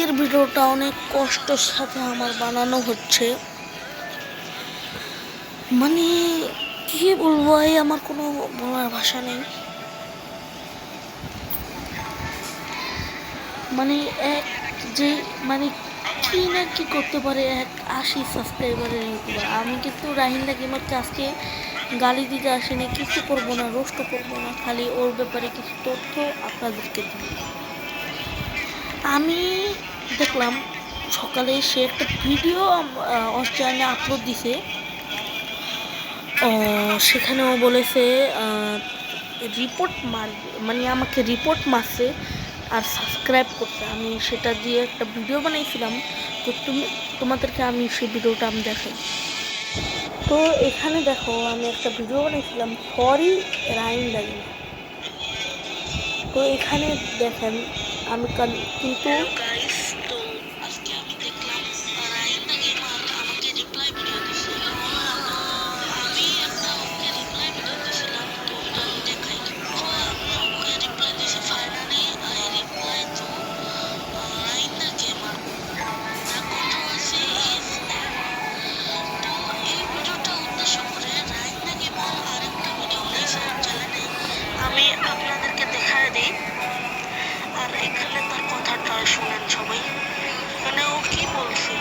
আজকের ভিডিওটা অনেক কষ্টের সাথে আমার বানানো হচ্ছে। মানে কি বলবো, আমার কোনো বলার ভাষা নেই। মানে এক যে মানে কি না কি করতে পারে 80 সাবস্ক্রাইবারের ইউটিউবার। আমি কিন্তু রাহিন্দা গেমারকে আজকে গালি দিতে আসিনি, কিছু করবো না, রোস্ট করবো না, খালি ওর ব্যাপারে কিছু তথ্য আপনাদেরকে দিব। আমি দেখলাম সকালে সে একটা ভিডিও ওর চ্যানেলে আপলোড দিছে। সেখানেও বলেছে রিপোর্ট মারবে, মানে আমাকে রিপোর্ট মারছে আর সাবস্ক্রাইব করতে। আমি সেটা দিয়ে একটা ভিডিও বানাইছিলাম, তো তোমাদেরকে আমি সেই ভিডিওটা আমি দেখাই। তো এখানে দেখো, আমি একটা ভিডিও বানাইছিলাম সরি রাইন্দা গেমার। তো এখানে দেখেন আমি কিন্তু আজকে আমি দেখলাম রাইন্দা গেমার আমাকে রিপ্লাই ভিডিও দিছে। আমি একটা ওকে রিপ্লাই ভিডিও দিছিলাম, তো ওটা আমি দেখাই। ওকে রিপ্লাই দিছে ফাইনালি আই রিপ্লাই টু রাইন্দা গেমার। দ্য কন্ট্রোভার্সি ইজ তো এই ভিডিওটা উদ্দেশ্য করে রাইন্দা গেমার আরেকটা ভিডিও বানাইছে ওর চ্যানেলে, আমি আপনাদেরকে দেখায় দিই। আর এখানে তার কথাটা শুনেন সবাই, মানে ও কি বলছে।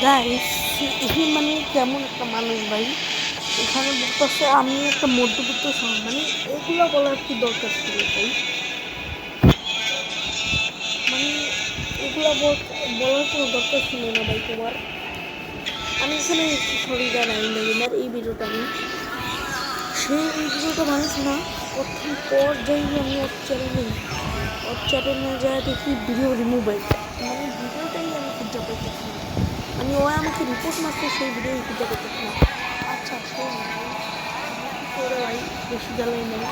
গাইস মানে কেমন একটা মানুষ ভাই, এখানে বলতেছে আমি একটা মধ্যবিত্ত শহর, মানে এগুলো বলার কি দরকার ছিল ভাই? মানে এগুলো বলার কোনো দরকার ছিল না ভাই তোমার। আমি এখানে সরি জানাই নেইমার এই ভিডিওটা আমি সে এই ভিডিওটা বানিয়েছে না, প্রথম পর যাই আমি ওর চ্যানেলে যায় দেখি ভিডিও রিমুভ হয়েছে, মানে ভিডিওটাই আমি খুঁজে পাইতেছি না। মানে ও আমাকে রিপোর্ট মারতে সেই ভিডিও খুঁজে পাইতেছি না। আচ্ছা শোন ভাই, কি করে ভাই বেশি জ্বালাই নেই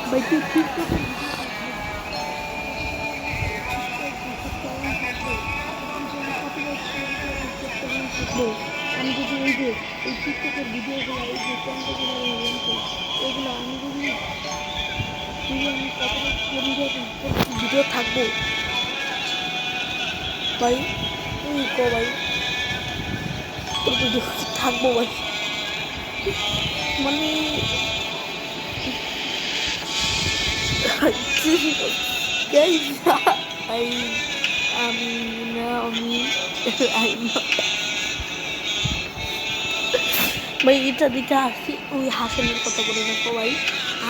ভাই, তুই টিকটকের আমি যদি এই যে এই টিকটকের ভিডিওগুলো, এই যে কন্টেন্টগুলো এগুলো আমি যদি আমি ভিডিও থাকবো ভাই, তুই কো ভাই তোর ভিডিও থাকবো ভাই? মানে ভাই এটা দিকে আসি, ওই হাসানের কথা বলে দেখো ভাই।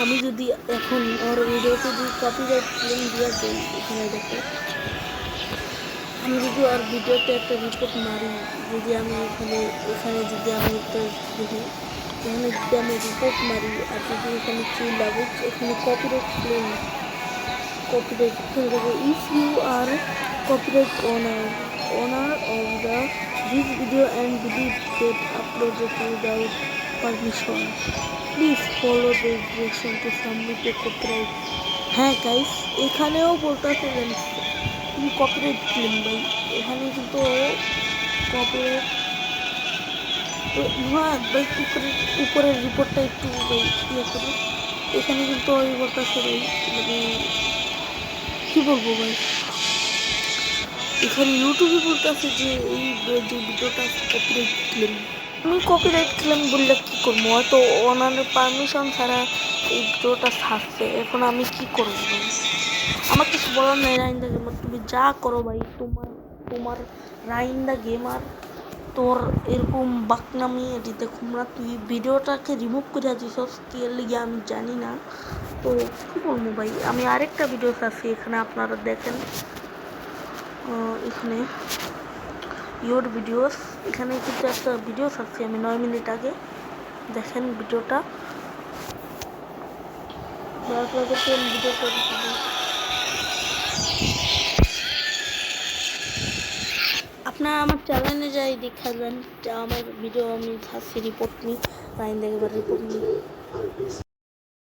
আমি যদি এখন ওর ভিডিওতে যদি কপিরাইট ক্লেম দিয়ে দেই, এখানে দেখো আমি যদি ওর ভিডিওতে একটা রিপোর্ট মারি, যদি আমি এখানে যদি আমি একটা দেখি, এখানে যদি আমি রিপোর্ট মারি আর যদি এখানে চিল্লাবো, এখানে কপিরাইট ক্লেম দেখো if you are copyright owner of this video and believe that uploaded without permission, please follow the instruction to submit a copyright. হ্যাঁ গাইস, এখানেও বলতেছে তুমি কপিরাইট ক্লেম ভাই, এখানে কিন্তু কপিরাইট। তো হ্যাঁ ভাই, উপরের রিপোর্টটা একটু ভাই ইয়ে করো, এখানে কিন্তু ওই বলতেছে ভাই, মানে কি বলবো ভাই, এখানে ইউটিউবে বলতেছে যে এই যে ভিডিওটা কপিরাইট ক্লেম। আমি কপিরাইট ক্লেম বললে কী করবো? হয়তো ওনাদের পারমিশন ছাড়া এই ভিডিওটা ছাড়ছে, এখন আমি কি করবো ভাই? আমার কিছু বলার নেই রাইন্দা গেমার, তুমি যা করো ভাই, তোমার রাইন্দা গেমার তোর এরকম বাকনামি এটি দেখুম না। তুই ভিডিওটাকে রিমুভ করে দিছস কি লিগে আমি জানি না, তো কী বলবো ভাই। আমি আরেকটা ভিডিও চাচ্ছি, এখানে আপনারা দেখেন, এখানে ইউর ভিডিওস, এখানে কিন্তু একটা ভিডিও ছাড়ছি আমি 9 মিনিট আগে, দেখেন ভিডিওটা। আপনারা আমার চ্যানেলে যাই দেখাবেন, আমার ভিডিও আমি ছাড়ছি রিপোর্ট নিই, রাইন্দা গেমার রিপোর্ট নিই।